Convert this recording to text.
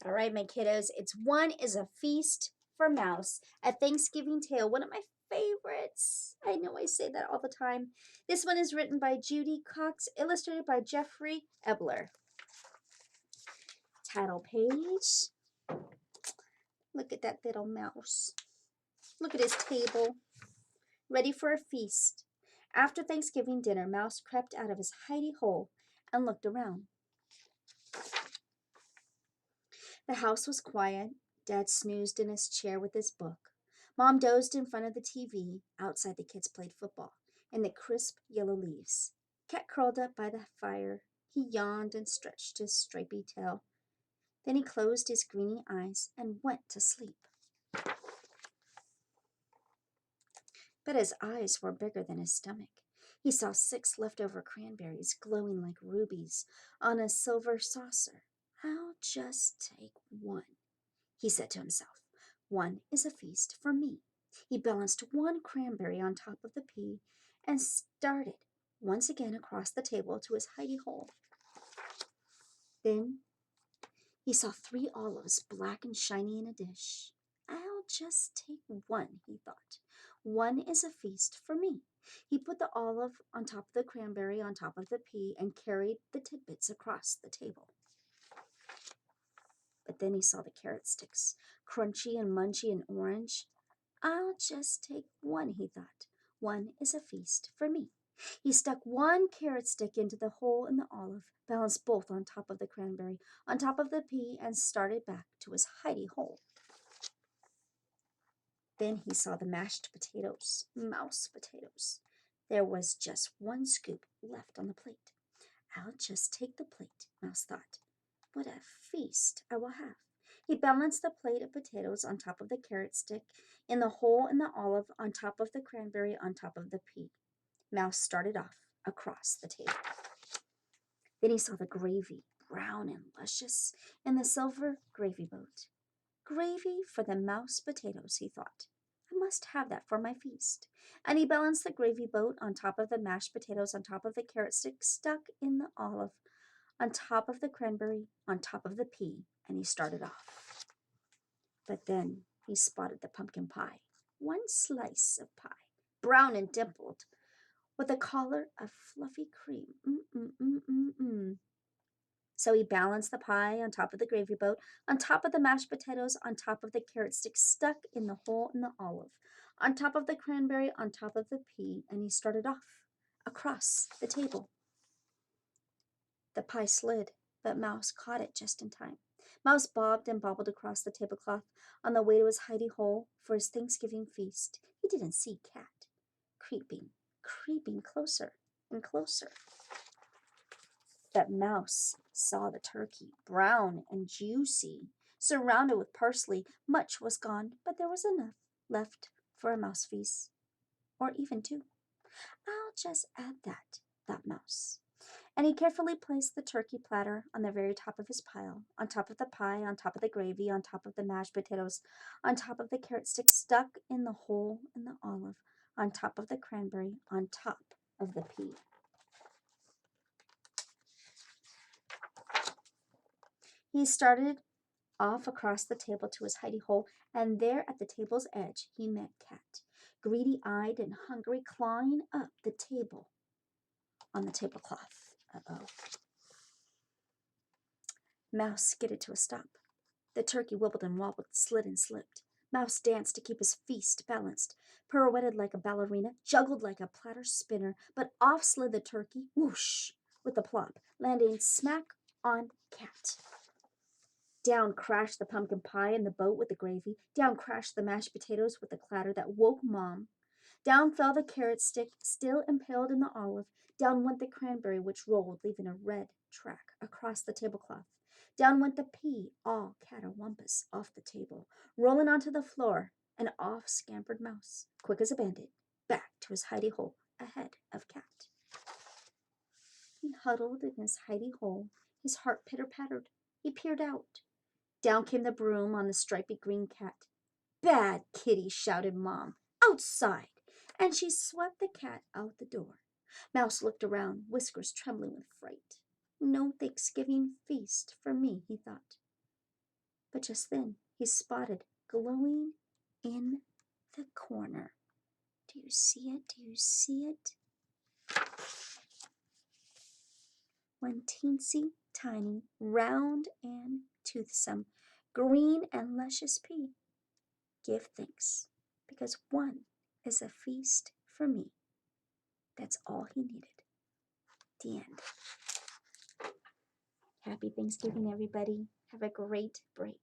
All right, my kiddos, it's One is a Feast for Mouse, a Thanksgiving tale, one of my favorites. I know I say that all the time. This one is written by Judy Cox, illustrated by Jeffrey Ebler. Title page. Look at that little mouse. Look at his table. Ready for a feast. After Thanksgiving dinner, Mouse crept out of his hidey hole and looked around. The house was quiet. Dad snoozed in his chair with his book. Mom dozed in front of the TV. Outside, the kids played football in the crisp yellow leaves. Cat curled up by the fire. He yawned and stretched his stripy tail. Then he closed his greeny eyes and went to sleep. But his eyes were bigger than his stomach. He saw 6 leftover cranberries glowing like rubies on a silver saucer. I'll just take one, he said to himself. One is a feast for me. He balanced one cranberry on top of the pea and started once again across the table to his hidey hole. Then he saw 3 olives, black and shiny in a dish. I'll just take one, he thought. One is a feast for me. He put the olive on top of the cranberry on top of the pea and carried the tidbits across the table. But then he saw the carrot sticks, crunchy and munchy and orange. I'll just take one, he thought. One is a feast for me. He stuck one carrot stick into the hole in the olive, balanced both on top of the cranberry, on top of the pea, and started back to his hidey hole. Then he saw the mashed potatoes, mouse potatoes. There was just one scoop left on the plate. I'll just take the plate, Mouse thought. What a feast I will have. He balanced the plate of potatoes on top of the carrot stick, in the hole in the olive, on top of the cranberry, on top of the pea. Mouse started off across the table. Then he saw the gravy, brown and luscious, in the silver gravy boat. Gravy for the mouse potatoes, he thought. I must have that for my feast. And he balanced the gravy boat on top of the mashed potatoes, on top of the carrot stick stuck in the olive, on top of the cranberry, on top of the pea, and he started off. But then he spotted the pumpkin pie, one slice of pie, brown and dimpled, with a collar of fluffy cream. So he balanced the pie on top of the gravy boat, on top of the mashed potatoes, on top of the carrot stick stuck in the hole in the olive, on top of the cranberry, on top of the pea, and he started off across the table. The pie slid, but Mouse caught it just in time. Mouse bobbed and bobbled across the tablecloth on the way to his hidey hole for his Thanksgiving feast. He didn't see Cat, creeping closer and closer. But Mouse saw the turkey, brown and juicy, surrounded with parsley. Much was gone, but there was enough left for a mouse feast, or even 2. I'll just add that, thought Mouse. And he carefully placed the turkey platter on the very top of his pile, on top of the pie, on top of the gravy, on top of the mashed potatoes, on top of the carrot stick stuck in the hole in the olive, on top of the cranberry, on top of the pea. He started off across the table to his hidey hole, and there at the table's edge he met Cat, greedy-eyed and hungry, clawing up the table on the tablecloth. Uh-oh. Mouse skidded to a stop. The turkey wibbled and wobbled, slid and slipped. Mouse danced to keep his feast balanced, pirouetted like a ballerina, juggled like a platter spinner, but off slid the turkey, whoosh, with a plop, landing smack on Cat. Down crashed the pumpkin pie in the boat with the gravy. Down crashed the mashed potatoes with the clatter that woke Mom. Down fell the carrot stick, still impaled in the olive. Down went the cranberry, which rolled, leaving a red track across the tablecloth. Down went the pea, all catawampus, off the table, rolling onto the floor, and off scampered Mouse, quick as a bandit, back to his hidey hole ahead of Cat. He huddled in his hidey hole, his heart pitter-pattered. He peered out. Down came the broom on the stripy green cat. Bad kitty, shouted Mom. Outside! And she swept the cat out the door. Mouse looked around, whiskers trembling with fright. No Thanksgiving feast for me, he thought. But just then he spotted glowing in the corner. Do you see it? Do you see it? One teensy tiny, round and toothsome, green and luscious pea. Give thanks, because one is a feast for me. That's all he needed. The end. Happy Thanksgiving, everybody. Have a great break.